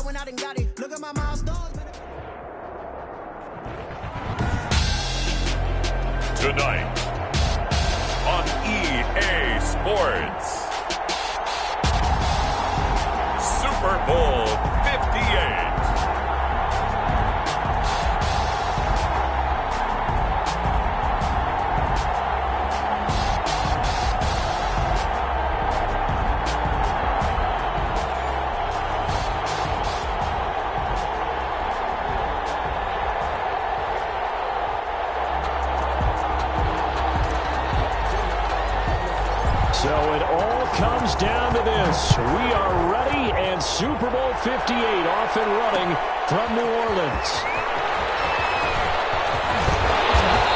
when I done got it. Look at my milestones. Tonight on EA Sports, Super Bowl 58. So it all comes down to this. We are ready, and Super Bowl 58 off and running from New Orleans.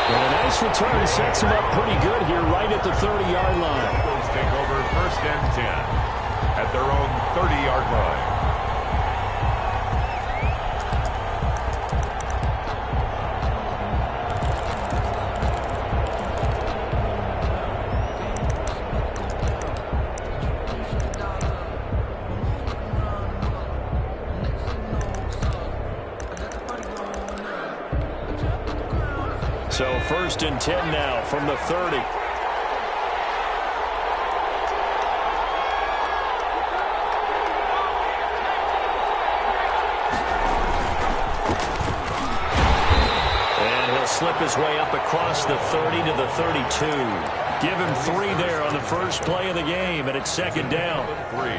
And a nice return sets him up pretty good here right at the 30-yard line. Eagles take over 1st and 10 at their own 30-yard line. So 1st and 10 now from the 30. And he'll slip his way up across the 30 to the 32. Give him 3 there on the first play of the game, and it's 2nd down.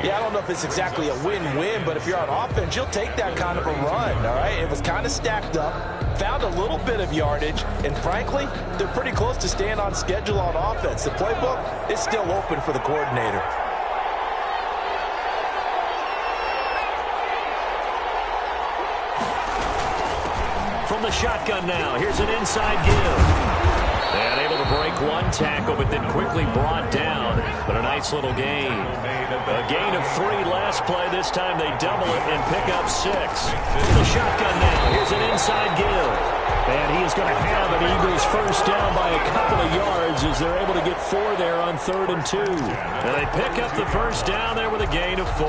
Yeah, I don't know if it's exactly a win-win, but if you're on offense, you'll take that kind of a run, all right? It was kind of stacked up, found a little bit of yardage, and frankly, they're pretty close to staying on schedule on offense. The playbook is still open for the coordinator. From the shotgun now, here's an inside give. And able to break one tackle, but then quickly brought down. But a nice little gain. A gain of 3 last play. This time they double it and pick up 6. From the shotgun now, here's an inside give. And he is going to have an Eagles first down by a couple of yards as they're able to get 4 there on 3rd and 2. And they pick up the first down there with a gain of 4.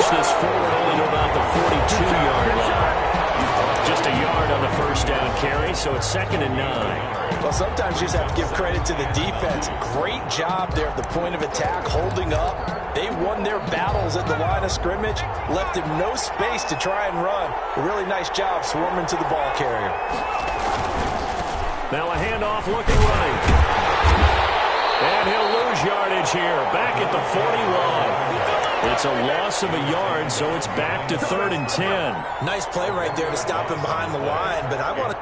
This forward only to about the 42-yard line. Just a yard on the first down carry, so it's 2nd and 9. Well, sometimes you just have to give credit to the defense. Great job there at the point of attack, holding up. They won their battles at the line of scrimmage, left him no space to try and run. A really nice job swarming to the ball carrier. Now a handoff looking right. And he'll lose yardage here, back at the 41. It's a loss of a yard, so it's back to 3rd and 10. Nice play right there to stop him behind the line, but I want to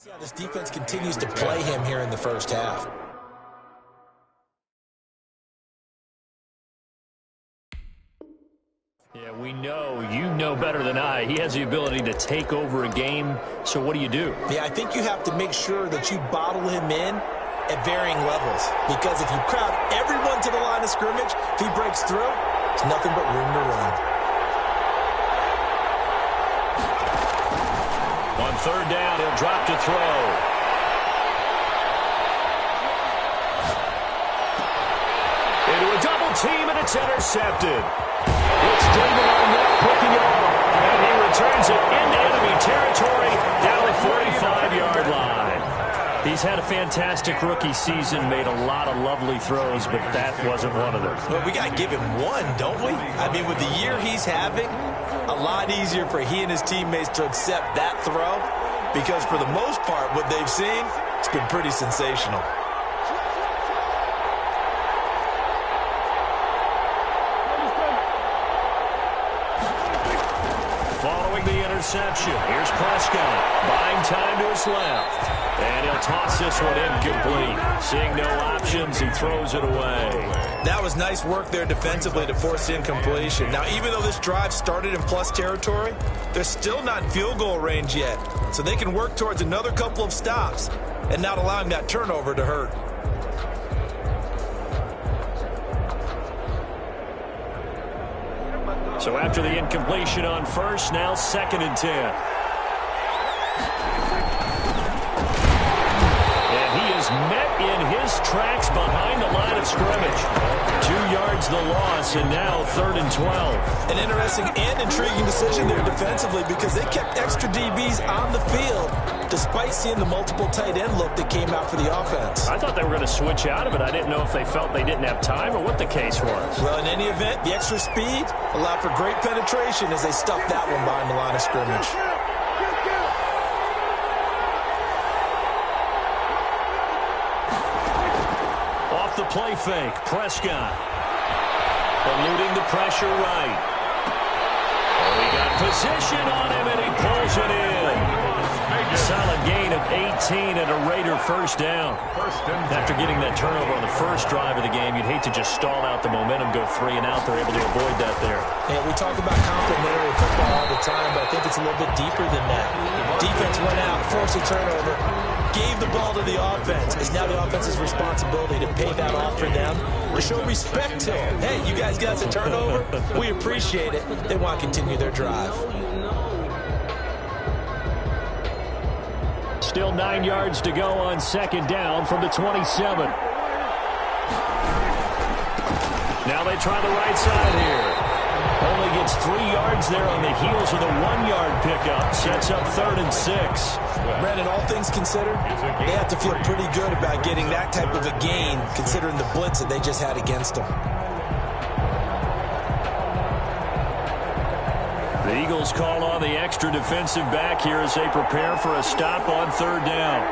See how this defense continues to play him here in the first half. Yeah, we know, you know better than I, he has the ability to take over a game, so what do you do? Yeah, I think you have to make sure that you bottle him in at varying levels, because if you crowd everyone to the line of scrimmage, if he breaks through, it's nothing but room to run. On third down, he'll drop to throw. Into a double team, and it's intercepted. It's David Arnett picking it off, and he returns it into enemy territory down the 45-yard line. He's had a fantastic rookie season, made a lot of lovely throws, but that wasn't one of them. Well, we got to give him one, don't we? I mean, with the year he's having, a lot easier for he and his teammates to accept that throw, because for the most part, what they've seen, it's been pretty sensational. Following the interception, here's Prescott, buying time to his left. And he'll toss this one incomplete. Seeing no options, he throws it away. That was nice work there defensively to force incompletion. Now, even though this drive started in plus territory, they're still not in field goal range yet. So they can work towards another couple of stops and not allowing that turnover to hurt. So after the incompletion on first, now 2nd and 10. Met in his tracks behind the line of scrimmage. 2 yards the loss, and now 3rd and 12. An interesting and intriguing decision there defensively, because they kept extra DBs on the field despite seeing the multiple tight end look that came out for the offense. I thought they were going to switch out of it. I didn't know if they felt they didn't have time or what the case was. Well, in any event, the extra speed allowed for great penetration as they stuffed that one behind the line of scrimmage. The play fake, Prescott eluding the pressure right. Oh, he got position on him, and he pulls it in. Solid gain of 18 and a Raider first down. After getting that turnover on the first drive of the game, you'd hate to just stall out the momentum, go 3 and out. They're able to avoid that there. Yeah, we talk about complementary football all the time, but I think it's a little bit deeper than that. Defense went out, forced a turnover, gave the ball to the offense. It's now the offense's responsibility to pay that off for them, to show respect to them. Hey, you guys got the turnover. We appreciate it. They want to continue their drive. Still 9 yards to go on 2nd down from the 27. Now they try the right side here. Only gets 3 yards there on the heels of the 1-yard pickup. Sets up 3rd and 6. Brandon, all things considered, they have to feel pretty good about getting that type of a gain, considering the blitz that they just had against them. The Eagles call on the extra defensive back here as they prepare for a stop on 3rd down.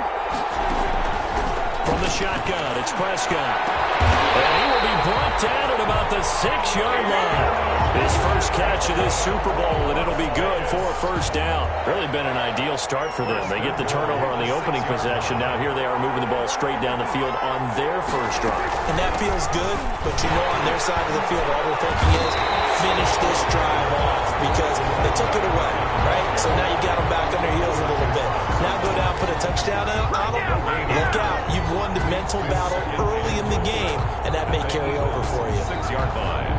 From the shotgun, it's Prescott. And he will be brought down at about the 6-yard line. His first catch of this Super Bowl, and it'll be good for a first down. Really been an ideal start for them. They get the turnover on the opening possession. Now here they are moving the ball straight down the field on their first drive. And that feels good, but you know on their side of the field, all they're thinking is finish this drive off, because they took it away, right? So now you got them back on their heels a little bit. Now go down, put a touchdown on them. Look out. You've won the mental battle early in the game, and that may carry over for you. 6-yard line.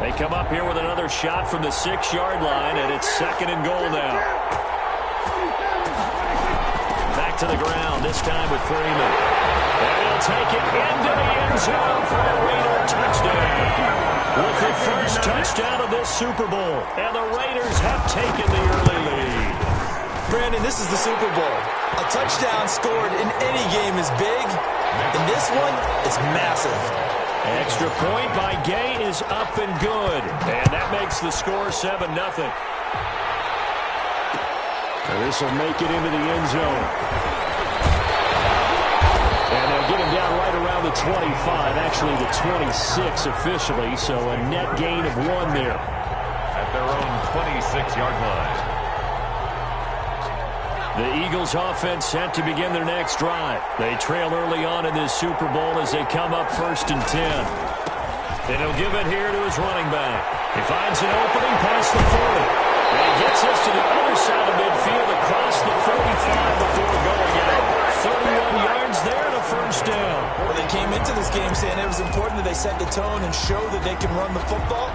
They come up here with another shot from the 6-yard line, and it's 2nd and goal now. Back to the ground, this time with Freeman. And he'll take it into the end zone for a Raider touchdown. With the first touchdown of this Super Bowl, and the Raiders have taken the early lead. Brandon, this is the Super Bowl. A touchdown scored in any game is big, and this one is massive. Extra point by Gay is up and good. And that makes the score 7-0. So this will make it into the end zone. And they'll get him down right around the 25, actually the 26 officially, so a net gain of 1 there. At their own 26-yard line. The Eagles offense set to begin their next drive. They trail early on in this Super Bowl as they come up 1st and 10. And he'll give it here to his running back. He finds an opening past the 40. And he gets us to the other side of midfield across the 45 before going out. 31 yards there and a first down. Well, they came into this game saying it was important that they set the tone and show that they can run the football.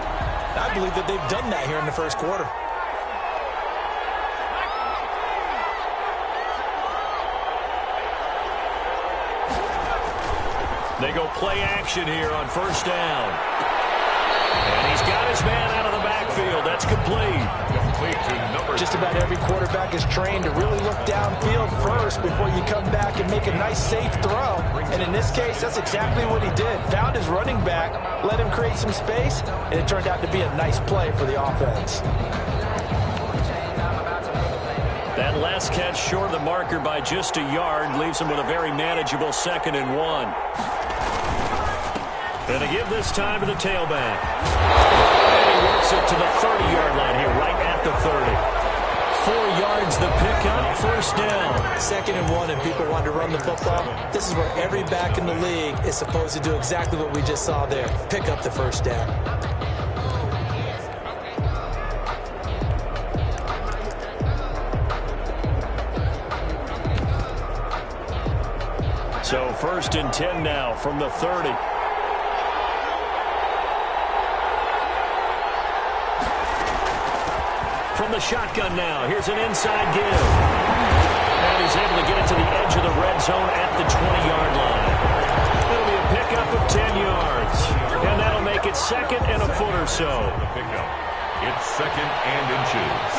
I believe that they've done that here in the first quarter. They go play action here on 1st down. And he's got his man out of the backfield. That's complete. Just about every quarterback is trained to really look downfield first before you come back and make a nice, safe throw. And in this case, that's exactly what he did. Found his running back, let him create some space, and it turned out to be a nice play for the offense. That last catch short of the marker by just a yard leaves him with a very manageable 2nd and 1. And to give this time to the tailback. And he works it to the 30-yard line here, right at the 30. 4 yards the pickup, 1st down. 2nd and 1, and people want to run the football. This is where every back in the league is supposed to do exactly what we just saw there. Pick up the 1st down. So 1st and 10 now from the 30. From the shotgun now, here's an inside give. And he's able to get it to the edge of the red zone at the 20-yard line. It'll be a pickup of 10 yards. And that'll make it 2nd and a foot or so. The pickup. It's 2nd and inches.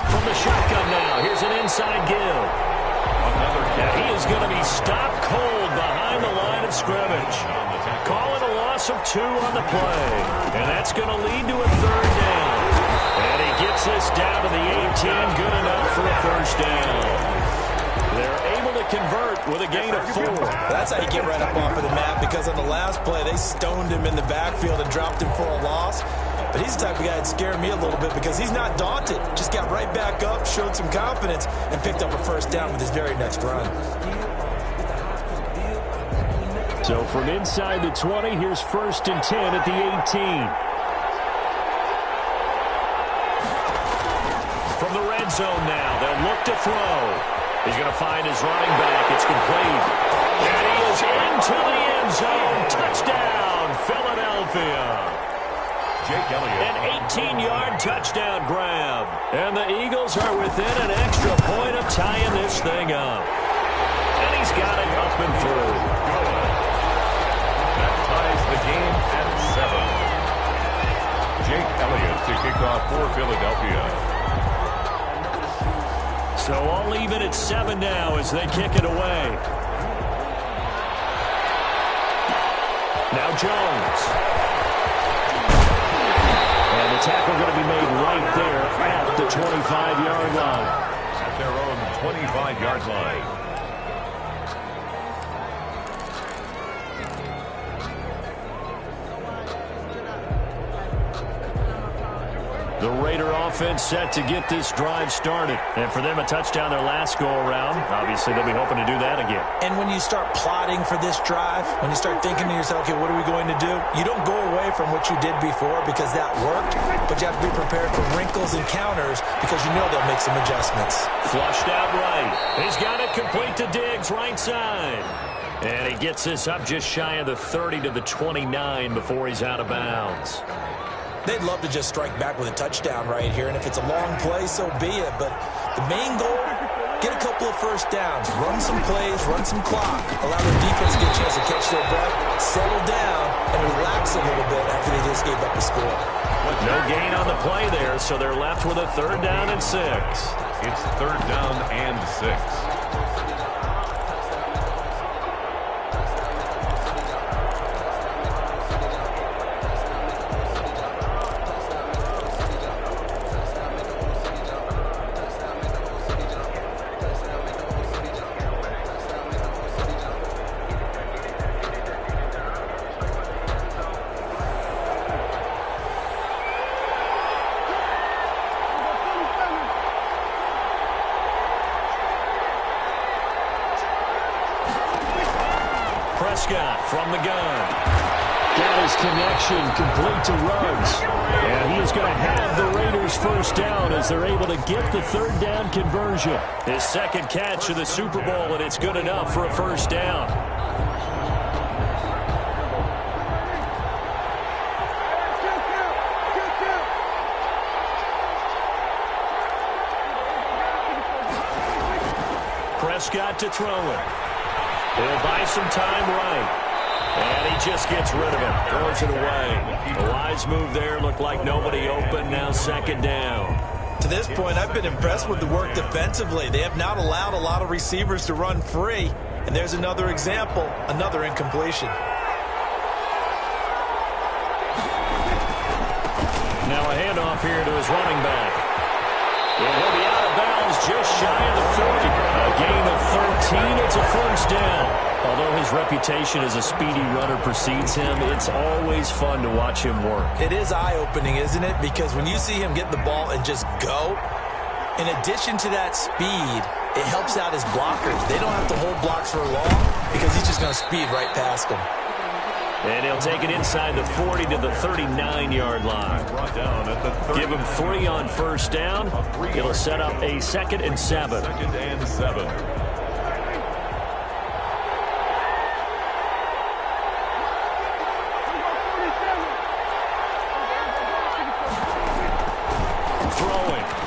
From the shotgun now, here's an inside give. And he is going to be stopped cold behind the line of scrimmage. Calling a loss of 2 on the play. And that's going to lead to a 3rd down. And he gets this down to the 18, good enough for a 1st down. They're able to convert with a gain of 4. That's how you get right up off of the map, because on the last play, they stoned him in the backfield and dropped him for a loss. But he's the type of guy that scared me a little bit because he's not daunted. Just got right back up, showed some confidence, and picked up a 1st down with his very next run. So from inside the 20, here's 1st and 10 at the 18. From the red zone now, they'll look to throw. He's going to find his running back. It's complete. And he is into the end zone. Touchdown, Philadelphia. Jake Elliott. An 18-yard touchdown grab. And the Eagles are within an extra point of tying this thing up. And he's got it up and through. That ties the game at 7. Jake Elliott to kick off for Philadelphia. So all even at 7 now as they kick it away. Now Jones. And the tackle going to be made right there at the 25-yard line. At their own 25-yard line. The Raider offense set to get this drive started. And for them, a touchdown their last go-around. Obviously, they'll be hoping to do that again. And when you start plotting for this drive, when you start thinking to yourself, okay, what are we going to do? You don't go away from what you did before because that worked, but you have to be prepared for wrinkles and counters because you know they'll make some adjustments. Flushed out right. He's got it complete to Diggs, right side. And he gets this up just shy of the 30 to the 29 before he's out of bounds. They'd love to just strike back with a touchdown right here, and if it's a long play, so be it. But the main goal, get a couple of 1st downs, run some plays, run some clock, allow their defense to get a chance to catch their breath, settle down, and relax a little bit after they just gave up the score. No gain on the play there, so they're left with a 3rd down and 6. It's 3rd down and 6. Prescott from the gun. Got his connection complete to Ruggs. And he is going to have the Raiders first down as they're able to get the third down conversion. His second catch of the Super Bowl, and it's good enough for a first down. Prescott to throw it. He'll buy some time right. And he just gets rid of it. Throws it away. A wise move there. Looked like nobody open. Now second down. To this point, I've been impressed with the work defensively. They have not allowed a lot of receivers to run free. And there's another example, another incompletion. Now a handoff here to his running back. And he'll be out of bounds just shy of the 40. A gain of 13. It's a first down. Although his reputation as a speedy runner precedes him, it's always fun to watch him work. It is eye-opening, isn't it? Because when you see him get the ball and just go, in addition to that speed, it helps out his blockers. They don't have to hold blocks for long because he's just going to speed right past them. And he'll take it inside the 40 to the 39-yard line. Give him 3 on first down. It'll set up a 2nd and 7. 2nd and 7.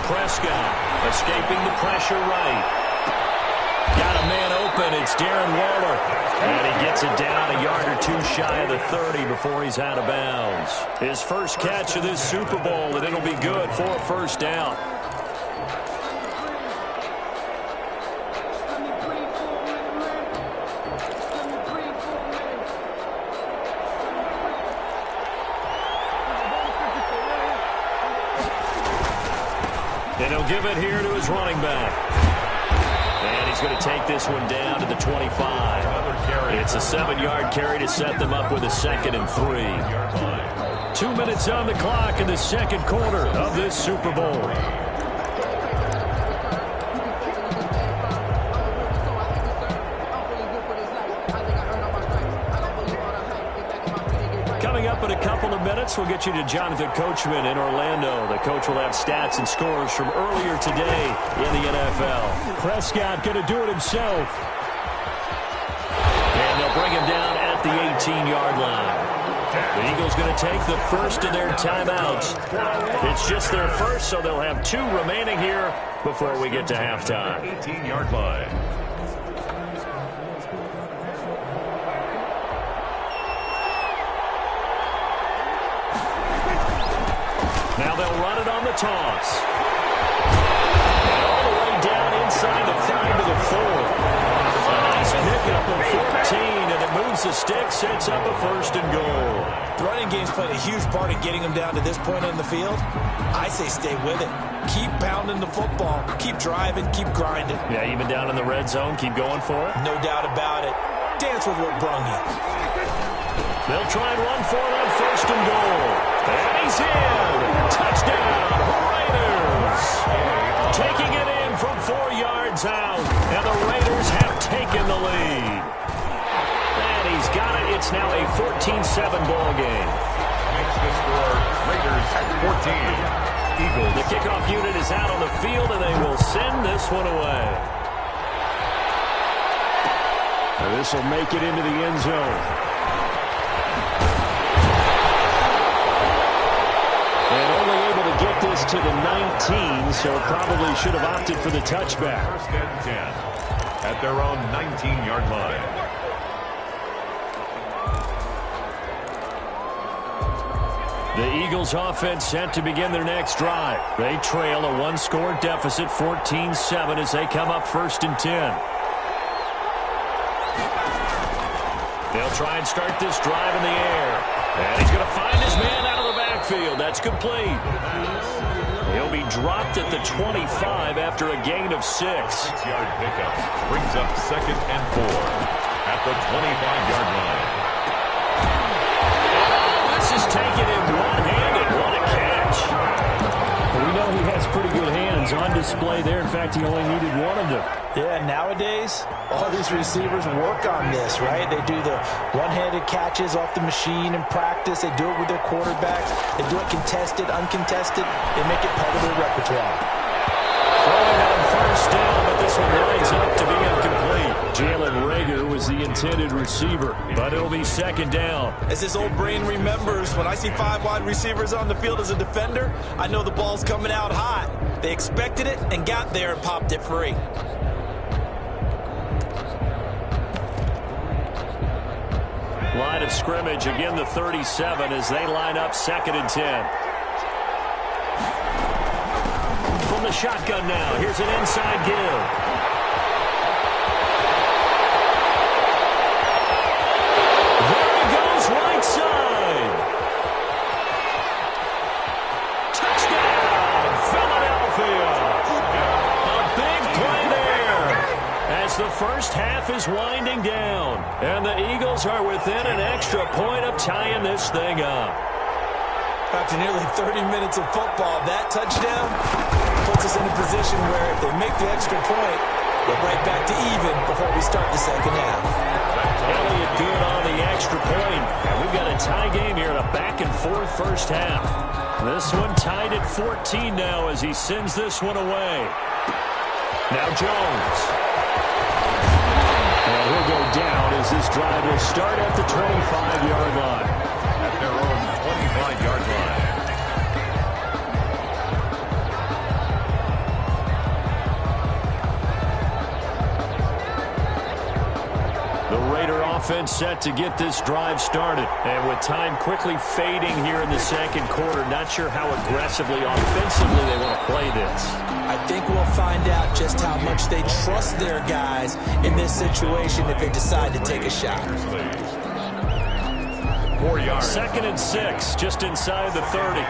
Prescott escaping the pressure right. Got a man open. It's Darren Waller. And he gets it down a yard or two shy of the 30 before he's out of bounds. His first catch of this Super Bowl, and it'll be good for a first down. And he'll give it here to his running back. And he's going to take this one down to the 25. It's a 7-yard carry to set them up with a 2nd and 3. 2 minutes on the clock in the second quarter of this Super Bowl. Coming up in a couple of minutes, we'll get you to Jonathan Coachman in Orlando. The coach will have stats and scores from earlier today in the NFL. Prescott going to do it himself. And they'll bring him down at the 18-yard line. The Eagles going to take the first of their timeouts. It's just their first, so they'll have 2 remaining here before we get to halftime. 18-yard line. Now they'll run it on the toss. And all the way down inside the 5 to the 4. A nice pickup of 14, and it moves the stick, sets up a 1st and goal. The running game's played a huge part in getting him down to this point in the field. I say stay with it. Keep pounding the football. Keep driving. Keep grinding. Yeah, even down in the red zone, keep going for it. No doubt about it. Dance with what brung you. They'll try and run for it on 1st and goal. And he's in. Touchdown, Raiders. Taking it in from 4 yards out. And the Raiders have taken the lead. And he's got it. It's now a 14-7 ball game. Makes the score Raiders 14. Eagles. The kickoff unit is out on the field, and they will send this one away. This will make it into the end zone. Get this to the 19, so probably should have opted for the touchback. 1st and 10 at their own 19-yard line. The Eagles offense set to begin their next drive. They trail a 1-score deficit, 14-7, as they come up 1st and 10. They'll try and start this drive in the air. And he's going to find his man out of the backfield. That's complete. He'll be dropped at the 25 after a gain of 6. 6-yard pickup brings up 2nd and 4 at the 25-yard line. This is taken in one-handed. What a catch. We know he has pretty good hands, skills on display there. In fact, he only needed one of them. Yeah, nowadays, all these receivers work on this, right? They do the one-handed catches off the machine in practice. They do it with their quarterbacks. They do it contested, uncontested. They make it part of their repertoire. Throwing on first down, but this one lines up to be incomplete. Jalen Reagor was the intended receiver, but it'll be second down. As his old brain remembers, when I see 5 wide receivers on the field as a defender, I know the ball's coming out hot. They expected it and got there and popped it free. Line of scrimmage, again the 37 as they line up 2nd and 10. From the shotgun now, here's an inside give. There he goes, right side. Touchdown, Philadelphia. A big play there as the first half is winding down. And the Eagles are within an extra point of tying this thing up. After nearly 30 minutes of football, that touchdown puts us in a position where if they make the extra point, we're right back to even before we start the second half. Elliott good on the extra point. And we've got a tie game here in a back-and-forth first half. This one tied at 14 now as he sends this one away. Now Jones. And he'll go down as this drive will start at the 25-yard line. At their own 25-yard line. The Raider offense set to get this drive started. And with time quickly fading here in the second quarter, not sure how aggressively, offensively they want to play this. I think we'll find out just how much they trust their guys in this situation if they decide to take a shot. 4 yards. 2nd and 6, just inside the 30.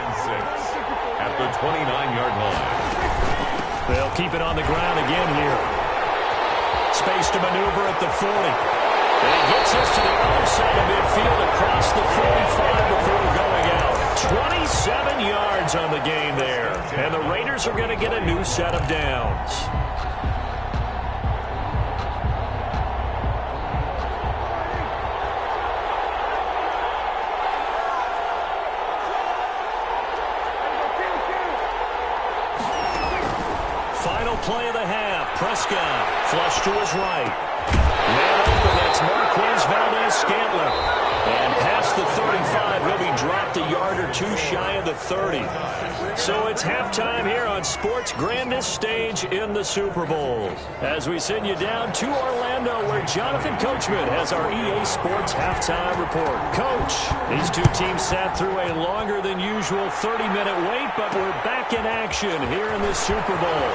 At the 29-yard line. They'll keep it on the ground again here. Space to maneuver at the 40. And he gets us to the other side of midfield across the 45 before going out. 27 yards on the game there. And the Raiders are going to get a new set of downs. Final play of the half. Prescott flush to his right. Man open, that's Marquez Valdez-Scantling. And past the 35, he'll be dropped a yard or two shy of the 30. So it's halftime here on sports' grandest stage in the Super Bowl. As we send you down to Orlando, where Jonathan Coachman has our EA Sports halftime report. Coach, these two teams sat through a longer than usual 30-minute wait, but we're back in action here in the Super Bowl.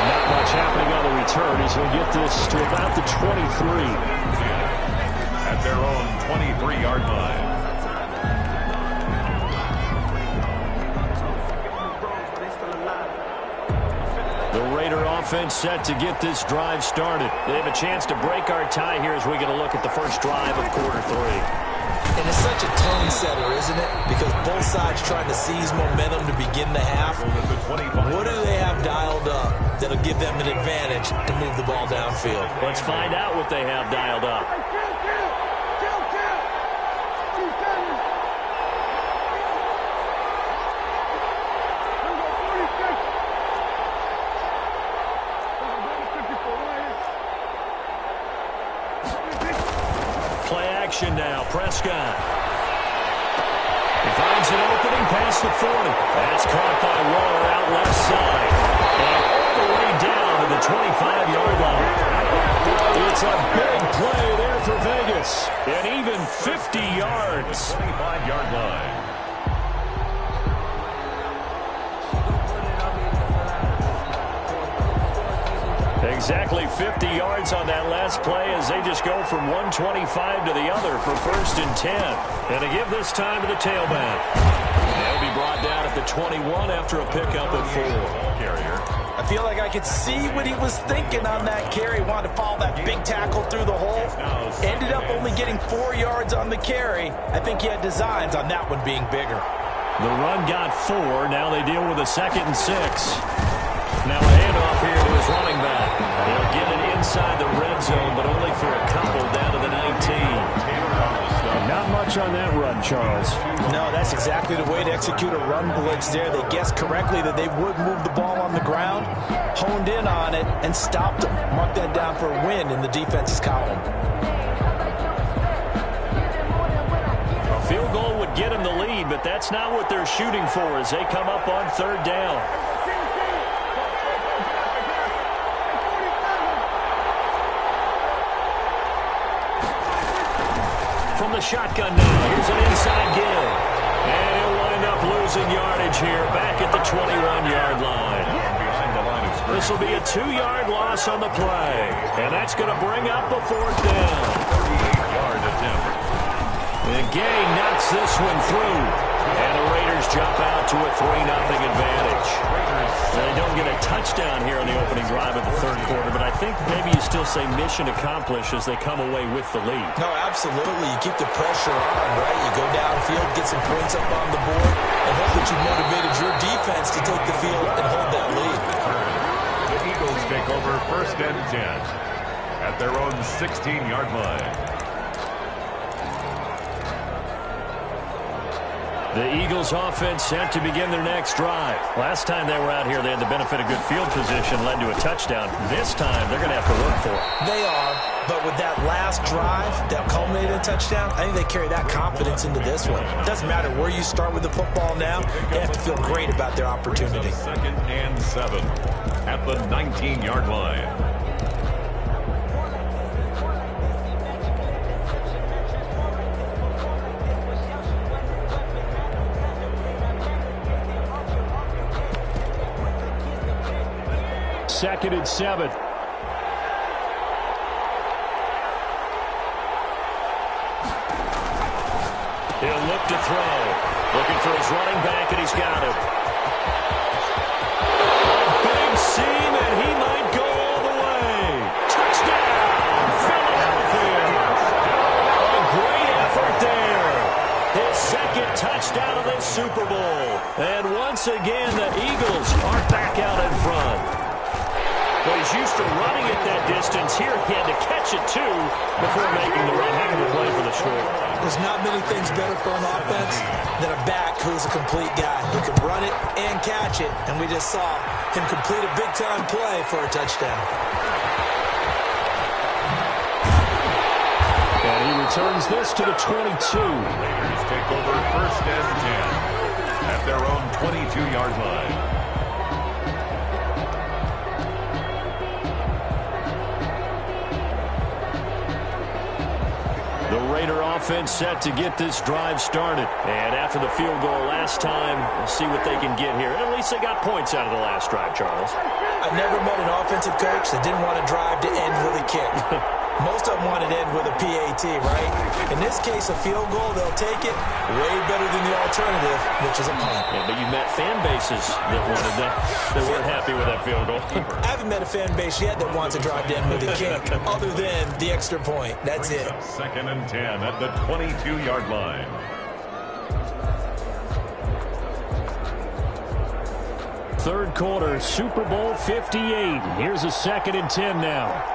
Not much happening on the return as we'll get this to about the 23. At their own 23-yard line. The Raider offense set to get this drive started. They have a chance to break our tie here as we get a look at the first drive of quarter 3. And it's such a tone setter, isn't it? Because both sides trying to seize momentum to begin the half. What do they have dialed up that'll give them an advantage to move the ball downfield? Let's find out what they have dialed up. Play action now. Prescott. He finds an opening past the 40. That's caught by Waller out left side. And all the way down to the 25-yard line. It's a big play there for Vegas. And even 50 yards. 25-yard line. Exactly 50 yards on that last play as they just go from 125 to the other for 1st and 10. And to give this time to the tailback. They'll be brought down at the 21 after a pickup of 4. Carrier. I feel like I could see what he was thinking on that carry. Wanted to follow that big tackle through the hole. Ended up only getting 4 yards on the carry. I think he had designs on that one being bigger. The run got 4. Now they deal with a 2nd and 6. Now a handoff here to his running back. They'll get it inside the red zone, but only for a couple down to the 19. Not much on that run, Charles. No, that's exactly the way to execute a run blitz there. They guessed correctly that they would move the ball on the ground, honed in on it, and stopped them. Mark that down for a win in the defense's column. A field goal would get them the lead, but that's not what they're shooting for as they come up on 3rd down. From the shotgun now, here's an inside give. And he'll wind up losing yardage here back at the 21-yard line. This will be a 2-yard loss on the play. And that's going to bring up a 4th down. 38-yard attempt. And Gay knocks this one through. And the Raiders jump out to a 3-0 advantage. They don't get a touchdown here on the opening drive of the 3rd quarter, but I think maybe you still say mission accomplished as they come away with the lead. No, absolutely. You keep the pressure on, right? You go downfield, get some points up on the board, and hope that you motivated your defense to take the field and hold that lead. The Eagles take over 1st and 10 at their own 16-yard line. The Eagles offense set to begin their next drive. Last time they were out here, they had the benefit of good field position, led to a touchdown. This time, they're going to have to work for it. They are, but with that last drive that culminated in a touchdown, I think they carry that confidence into this one. It doesn't matter where you start with the football now. They have to feel great about their opportunity. 2nd and 7 at the 19-yard line. Second and 7. He'll look to throw. Looking for his running back, and he's got him. Big seam, and he might go all the way. Touchdown, Philadelphia. A great effort there. His 2nd touchdown of the Super Bowl. And once again, the Eagles are back out in front. Well, he's used to running at that distance. Here, he had to catch it, too, before making the run. Heck of a play for the score. There's not many things better for an offense than a back who's a complete guy who can run it and catch it. And we just saw him complete a big-time play for a touchdown. And he returns this to the 22. Raiders take over 1st and 10 at their own 22-yard line. The Raider offense set to get this drive started. And after the field goal last time, we'll see what they can get here. At least they got points out of the last drive, Charles. I've never met an offensive coach that didn't want to drive to end with a kick. Most of them want to end with a PAT, right? In this case, a field goal, they'll take it way better than the alternative, which is a punt. Yeah, but you met fan bases that wanted that, that weren't happy with that field goal. I haven't met a fan base yet that wants to drive to end with a kick, other than the extra point. That's it. 2nd and 10 at the 22-yard line. Third quarter, Super Bowl 58. Here's a 2nd and 10 now.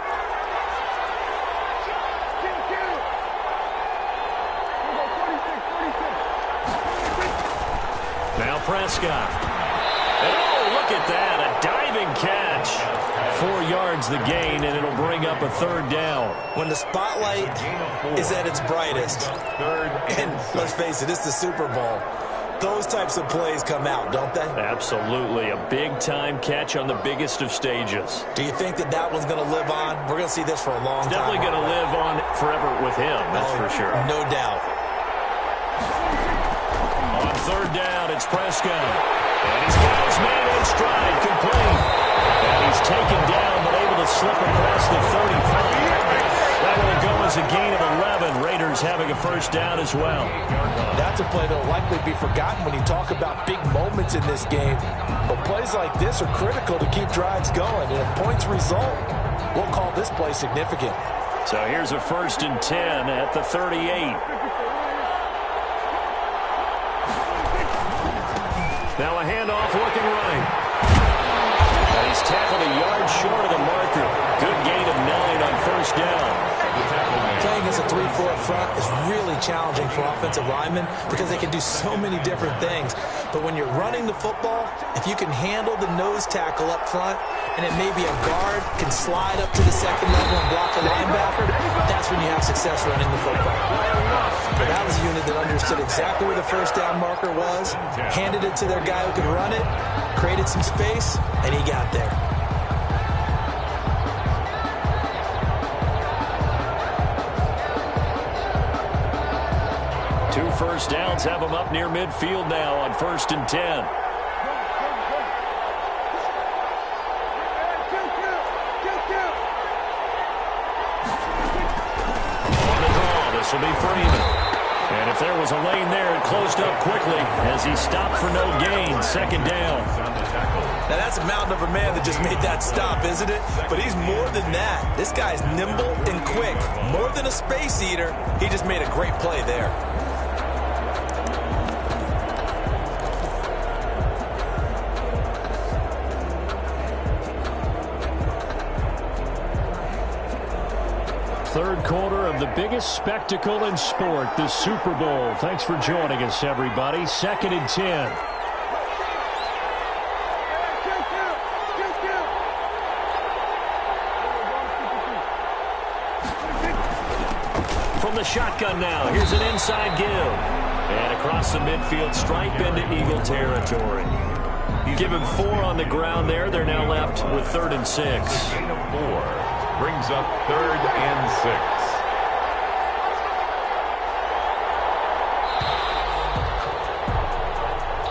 Now Prescott. And oh, look at that, a diving catch. 4 yards the gain, and it'll bring up a 3rd down. When the spotlight is at its brightest, and let's face it, it's the Super Bowl, those types of plays come out, don't they? Absolutely. A big-time catch on the biggest of stages. Do you think that that one's going to live on? We're going to see this for a long time. Definitely going to live on forever with him, that's for sure. No doubt. On 3rd down, it's Prescott. And he's got his man in stride, complete. And he's taken down, but able to slip across the 35. That will go as a gain of 11. Raiders having a 1st down as well. That's a play that will likely be forgotten when you talk about big moments in this game. But plays like this are critical to keep drives going. And if points result, we'll call this play significant. So here's a 1st and 10 at the 38. Now a handoff looking right. And he's tackled a yard short of the marker. Good gain of 9 on first down. Playing as a 3-4 up front is really challenging for offensive linemen because they can do so many different things. But when you're running the football, if you can handle the nose tackle up front, and it may be a guard can slide up to the second level and block a linebacker, that's when you have success running the football. But that was a unit that understood exactly where the first down marker was, handed it to their guy who could run it, created some space, and he got there. Two first downs have them up near midfield now on 1st and 10. On the draw, this will be Freeman. And if there was a lane there, it closed up quickly as he stopped for no gain. 2nd down. Now that's a mountain of a man that just made that stop, isn't it? But he's more than that. This guy's nimble and quick. More than a space eater, he just made a great play there. Third quarter of the biggest spectacle in sport, the Super Bowl. Thanks for joining us, everybody. 2nd and 10. From the shotgun now, here's an inside give. And across the midfield stripe into Eagle territory. Give him 4 on the ground there. They're now left with 3rd and 6. Gain of 4. Brings up 3rd and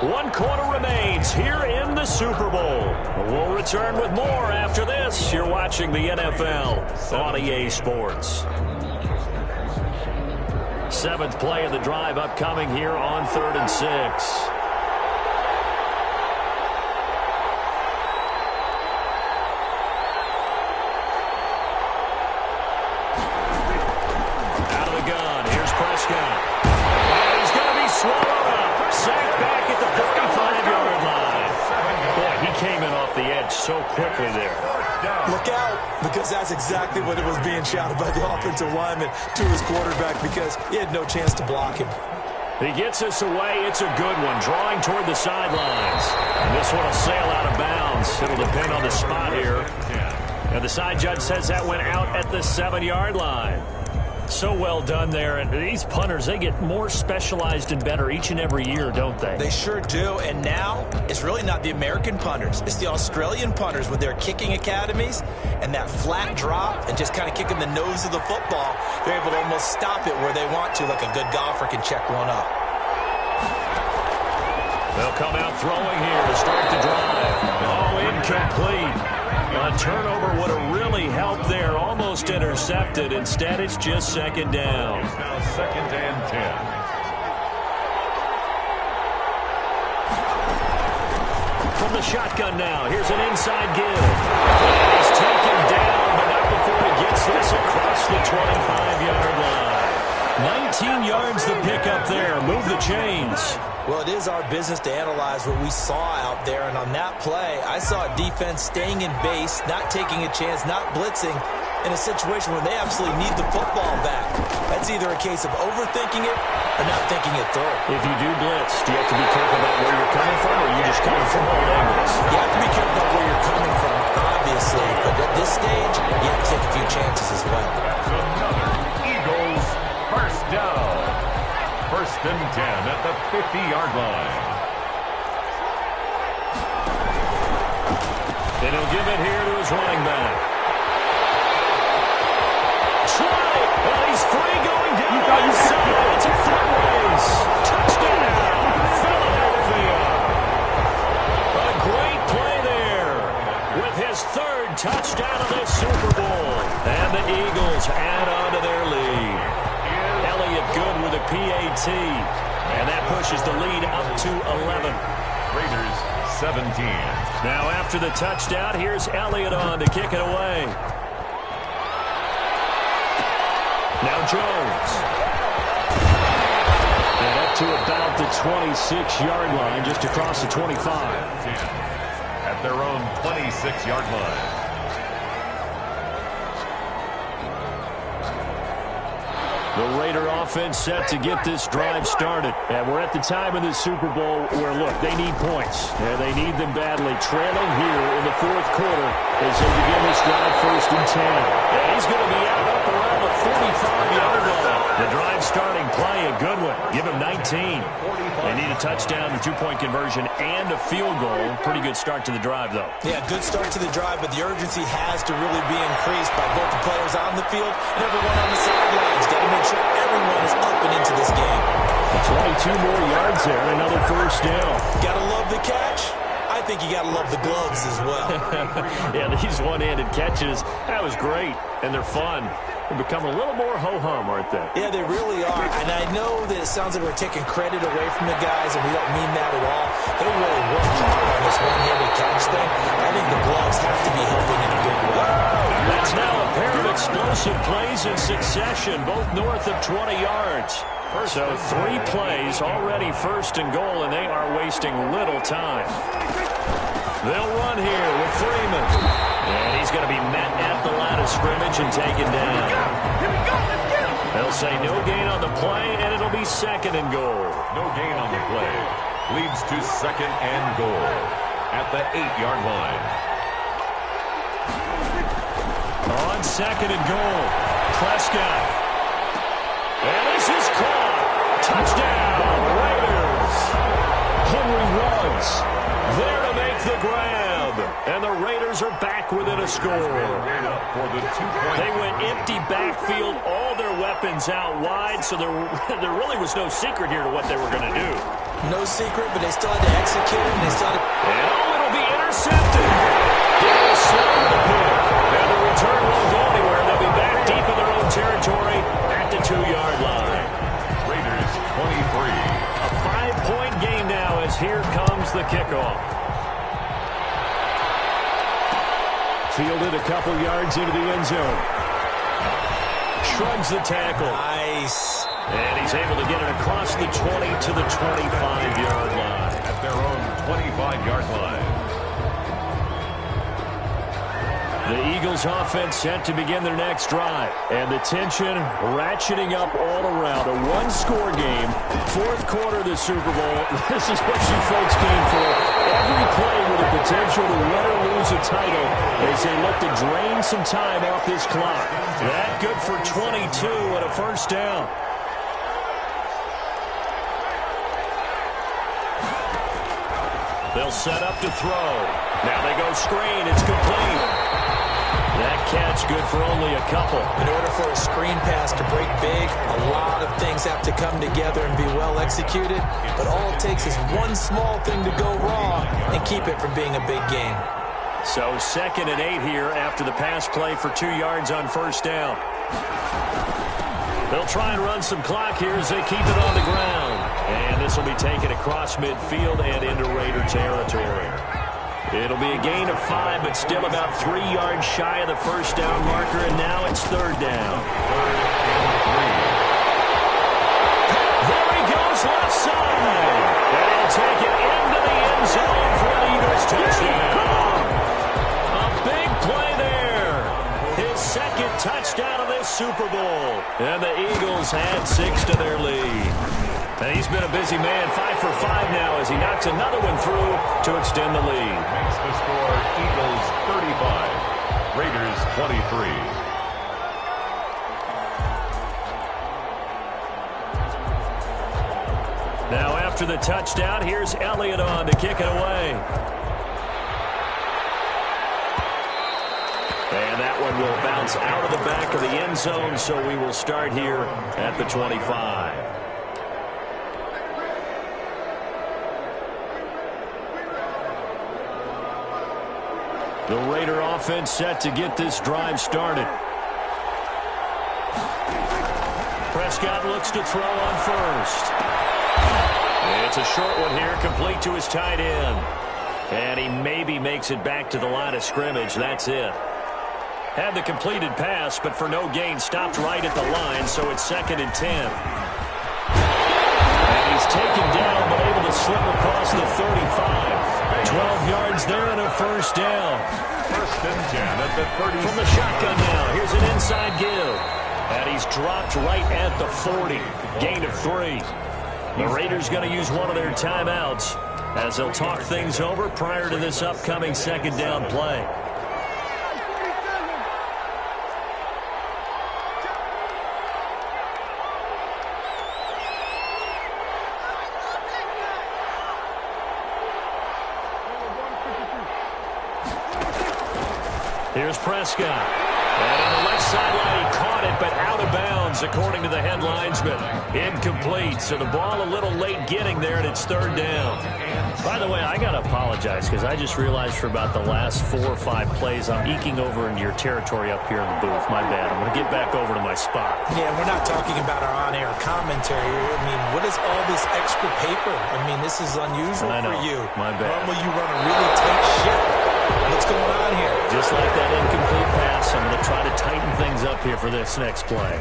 6. 1 quarter remains here in the Super Bowl. We'll return with more after this. You're watching the NFL on EA Sports. 7th play of the drive upcoming here on 3rd and 6. So quickly there. Look out, because that's exactly what it was being shouted by the offensive lineman to his quarterback because he had no chance to block him. He gets us away. It's a good one. Drawing toward the sidelines. And this one will sail out of bounds. It'll depend on the spot here. And the side judge says that went out at the 7-yard line. So well done there. And these punters, they get more specialized and better each and every year, don't they? They sure do. And now it's really not the American punters. It's the Australian punters with their kicking academies and that flat drop and just kind of kicking the nose of the football. They're able to almost stop it where they want to, like a good golfer can check one up. They'll come out throwing here to start the drive. Oh, incomplete. A turnover would have really helped there. Almost intercepted. Instead, it's just 2nd down. It's now 2nd and 10. From the shotgun now, here's an inside give. He's taken down, but not before he gets this across the 25-yard line. 19 yards the pickup there. Move the chains. Well, it is our business to analyze what we saw out there, and on that play, I saw a defense staying in base, not taking a chance, not blitzing, in a situation where they absolutely need the football back. That's either a case of overthinking it or not thinking it through. If you do blitz, do you have to be careful about where you're coming from, or are you just coming from all angles? You have to be careful about where you're coming from, obviously, but at this stage, you have to take a few chances as well. That's another Eagles first down. 1st and 10 at the 50-yard line. And he'll give it here to his running back. Try it. Well, he's free going down the inside. It's a foot race. Touchdown, Philadelphia. A great play there with his 3rd touchdown of this Super Bowl. And the Eagles add on to their lead. Good with a PAT, and that pushes the lead up to 11. Raiders 17. Now after the touchdown, here's Elliott on to kick it away. Now Jones. And up to about the 26-yard line, just across the 25. At their own 26-yard line. The Raider offense set to get this drive started. And we're at the time in the Super Bowl where, look, they need points. And they need them badly. Trailing here in the fourth quarter as they begin this drive 1st and 10. And he's going to be out up around the 45-yard line. The drive starting play, a good one. Give him 19. They need a touchdown, a 2-point conversion, and a field goal. Pretty good start to the drive, though. Yeah, good start to the drive, but the urgency has to really be increased by both the players on the field and everyone on the sidelines. Got to make sure everyone is up and into this game. 22 more yards there, and another 1st down. Got to love the catch. I think you got to love the gloves as well. Yeah, these one-handed catches, that was great, and they're fun. They've become a little more ho-hum, aren't they? Yeah, they really are. And I know that it sounds like we're taking credit away from the guys, and we don't mean that at all. They really worked hard on this one-handed catch thing. I think the gloves have to be helping in a big way. That's now a pair of explosive plays in succession, both north of 20 yards. So 3 plays already 1st and goal, and they are wasting little time. They'll run here with Freeman. And he's going to be met at the line of scrimmage and taken down. Here we go. Let's get him. They'll say no gain on the play, and it'll be 2nd and goal. No gain on the play. Leads to 2nd and goal at the 8-yard line. On 2nd and goal, Prescott. And this is caught. Touchdown, Raiders. Henry Ruggs there to make the grab. And the Raiders are back within a score. For the 2-point. They went empty backfield, all their weapons out wide, so there really was no secret here to what they were going to do. No secret, but they still had to execute, and they still had to... And it'll be intercepted. It'll slow the pick. And the return won't go anywhere. They'll be back deep in their own territory at the 2-yard line. Raiders 23. A 5-point game now as here comes the kickoff. Fielded a couple yards into the end zone. Shrugs the tackle. Nice. And he's able to get it across the 20 to the 25-yard line. At their own 25-yard line. The Eagles offense set to begin their next drive. And the tension ratcheting up all around. A one-score game. Fourth quarter of the Super Bowl. This is what you folks came for. Every play with the potential to win or lose a title as they look to drain some time off this clock. That good for 22 and a 1st down. They'll set up to throw. Now they go screen. It's complete. That catch good for only a couple. In order for a screen pass to break big, a lot of things have to come together and be well executed. But all it takes is one small thing to go wrong and keep it from being a big game. So 2nd and 8 here after the pass play for 2 yards on 1st down. They'll try and run some clock here as they keep it on the ground. And this will be taken across midfield and into Raider territory. It'll be a gain of 5, but still about 3 yards shy of the 1st down marker, and now it's 3rd down. There he goes, left side. And he'll take it into the end zone for the Eagles touchdown. A big play there. His 2nd touchdown of this Super Bowl. And the Eagles had 6 to their lead. And he's been a busy man, 5 for 5 now as he knocks another one through to extend the lead. Makes the score Eagles 35, Raiders 23. Now after the touchdown, here's Elliott on to kick it away. And that one will bounce out of the back of the end zone, so we will start here at the 25. The Raider offense set to get this drive started. Prescott looks to throw on 1st. It's a short one here, complete to his tight end. And he maybe makes it back to the line of scrimmage. That's it. Had the completed pass, but for no gain, stopped right at the line, so it's 2nd and 10. And he He's taken down, but able to slip across the 35. 12 yards there and a first down. First and 10 at the 30. From the shotgun now, here's an inside give. And he's dropped right at the 40. Gain of 3. The Raiders going to use one of their timeouts as they'll talk things over prior to this upcoming second down play. Here's Prescott. And on the left sideline, he caught it, but out of bounds, according to the head linesman. Incomplete, so the ball a little late getting there, and it's third down. By the way, I got to apologize, because I just realized for about the last 4 or 5 plays, I'm eking over into your territory up here in the booth. My bad. I'm going to get back over to my spot. Yeah, we're not talking about our on-air commentary. I mean, what is all this extra paper? I mean, this is unusual for you. My bad. Normally you run a really tight ship. What's going on here? Just like that incomplete pass, I'm going to try to tighten things up here for this next play.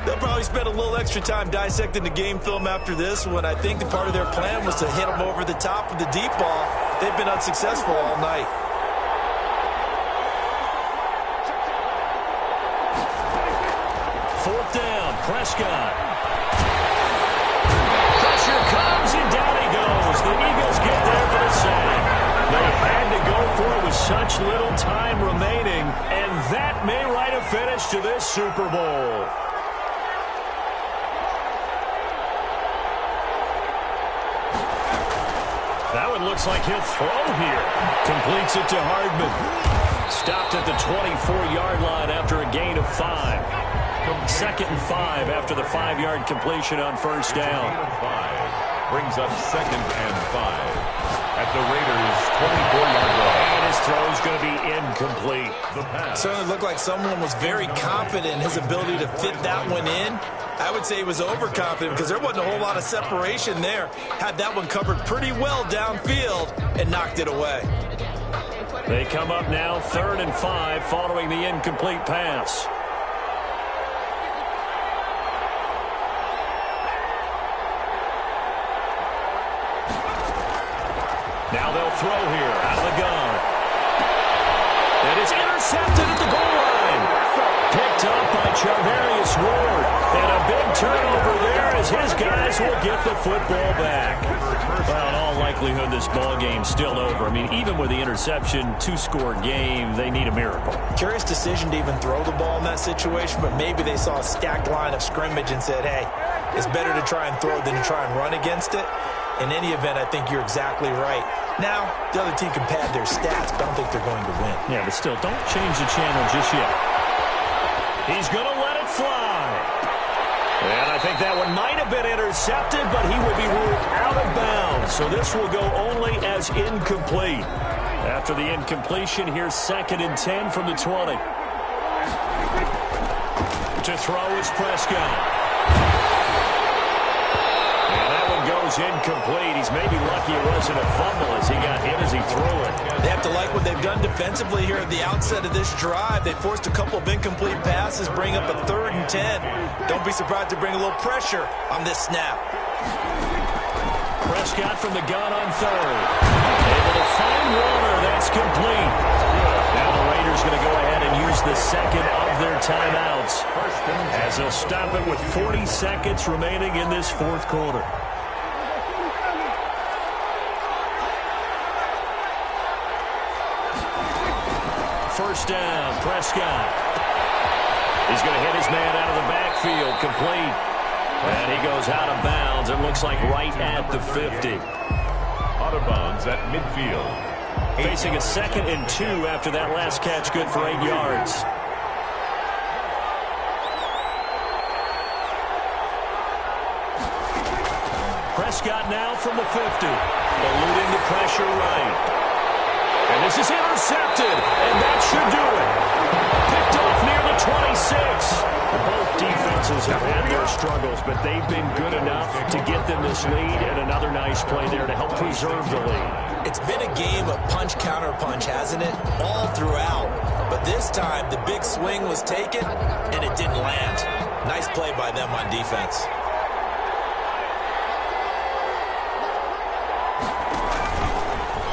They'll probably spend a little extra time dissecting the game film after this one. I think the part of their plan was to hit them over the top of the deep ball. They've been unsuccessful all night. Fourth down, Prescott. Pressure comes, and down he goes. The Eagles get there for the sack. They had to go for it with such little time remaining, and that may write a finish to this Super Bowl. That one looks like he'll throw here. Completes it to Hardman. Stopped at the 24-yard line after a gain of 5. Second and 5 after the 5-yard completion on first down. Brings up second and 5 at the Raiders' 24-yard line. And his throw is going to be incomplete. Certainly looked like someone was very confident in his ability to fit that one in. I would say he was overconfident because there wasn't a whole lot of separation there. Had that one covered pretty well downfield and knocked it away. They come up now 3rd and 5 following the incomplete pass. Now they'll throw here out of the gun. And it's intercepted at the goal line. Picked up by Charvarius Ward. And a big turnover there as his guys will get the football back. Well, in all likelihood, this ball game's still over. I mean, even with the interception, 2-score game, they need a miracle. Curious decision to even throw the ball in that situation, but maybe they saw a stacked line of scrimmage and said, hey, it's better to try and throw than to try and run against it. In any event, I think you're exactly right. Now, the other team can pad their stats, but I don't think they're going to win. Yeah, but still, don't change the channel just yet. He's going to let it fly. And I think that one might have been intercepted, but he will be ruled out of bounds. So this will go only as incomplete. After the incompletion, here's 2nd and 10 from the 20. To throw is Prescott. Goes incomplete. He's maybe lucky it wasn't a fumble as he got hit as he threw it. They have to like what they've done defensively here at the outset of this drive. They forced a couple of incomplete passes, bring up a 3rd and 10. Don't be surprised to bring a little pressure on this snap. Prescott from the gun on 3rd. Able to find Warner. That's complete. Now the Raiders going to go ahead and use the second of their timeouts as they'll stop it with 40 seconds remaining in this 4th quarter. First down, Prescott. He's going to hit his man out of the backfield, complete. And he goes out of bounds. It looks like right at the 50. Out of bounds at midfield. Facing a 2nd and 2 after that last catch, good for 8 yards. Prescott now from the 50. Eluding the pressure right. And this is intercepted, and that should do it. Picked off near the 26. Both defenses have had their struggles, but they've been good enough to get them this lead, and another nice play there to help preserve the lead. It's been a game of punch-counter-punch, hasn't it? All throughout. But this time, the big swing was taken, and it didn't land. Nice play by them on defense.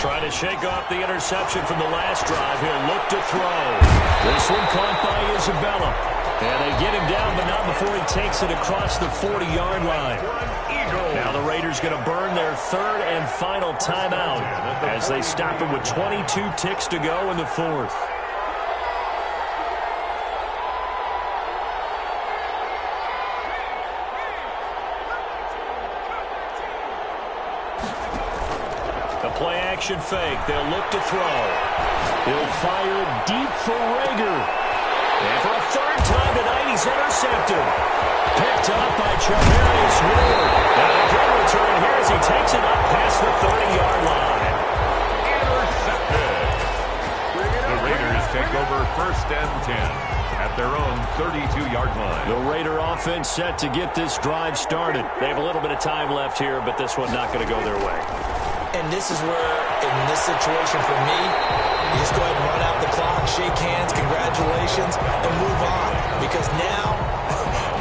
Trying to shake off the interception from the last drive. He'll look to throw. This one caught by Isabella. And they get him down, but not before he takes it across the 40-yard line. Now the Raiders going to burn their third and final timeout as they stop it with 22 ticks to go in the fourth. Play-action fake. They'll look to throw. He'll fire deep for Rager. And for a third time tonight, he's intercepted. Picked up by Charvarius Ward. And a good return here as he takes it up past the 30-yard line. Intercepted. The Raiders take over 1st and 10 at their own 32-yard line. The Raider offense set to get this drive started. They have a little bit of time left here, but this one not going to go their way. And this is where, in this situation for me, you just go ahead and run out the clock, shake hands, congratulations, and move on. Because now,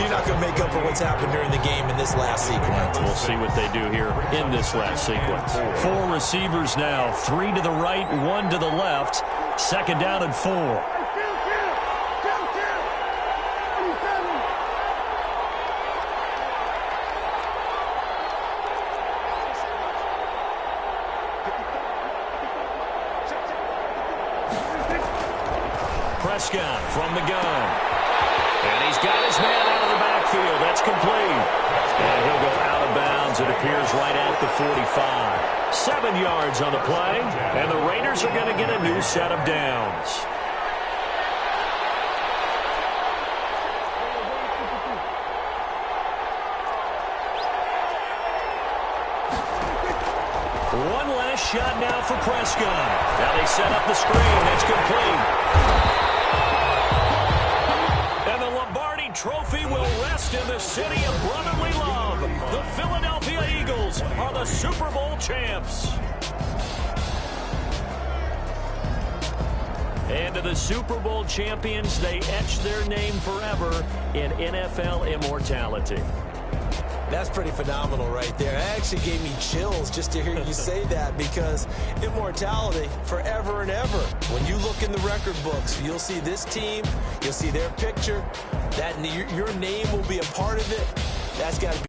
you're not going to make up for what's happened during the game in this last sequence. We'll see what they do here in this last sequence. 4 receivers now, 3 to the right, 1 to the left. 2nd down and 4. Prescott from the gun. And he's got his man out of the backfield. That's complete. And he'll go out of bounds. It appears right at the 45. 7 yards on the play. And the Raiders are going to get a new set of downs. One last shot now for Prescott. Now they set up the screen. That's complete. And the Lombardi Trophy will rest in the city of brotherly love. The Philadelphia Eagles are the Super Bowl champs. And to the Super Bowl champions, they etch their name forever in NFL immortality. That's pretty phenomenal right there. It actually gave me chills just to hear you say that, because immortality forever and ever. When you look in the record books, you'll see this team, you'll see their picture, that your name will be a part of it. That's got to be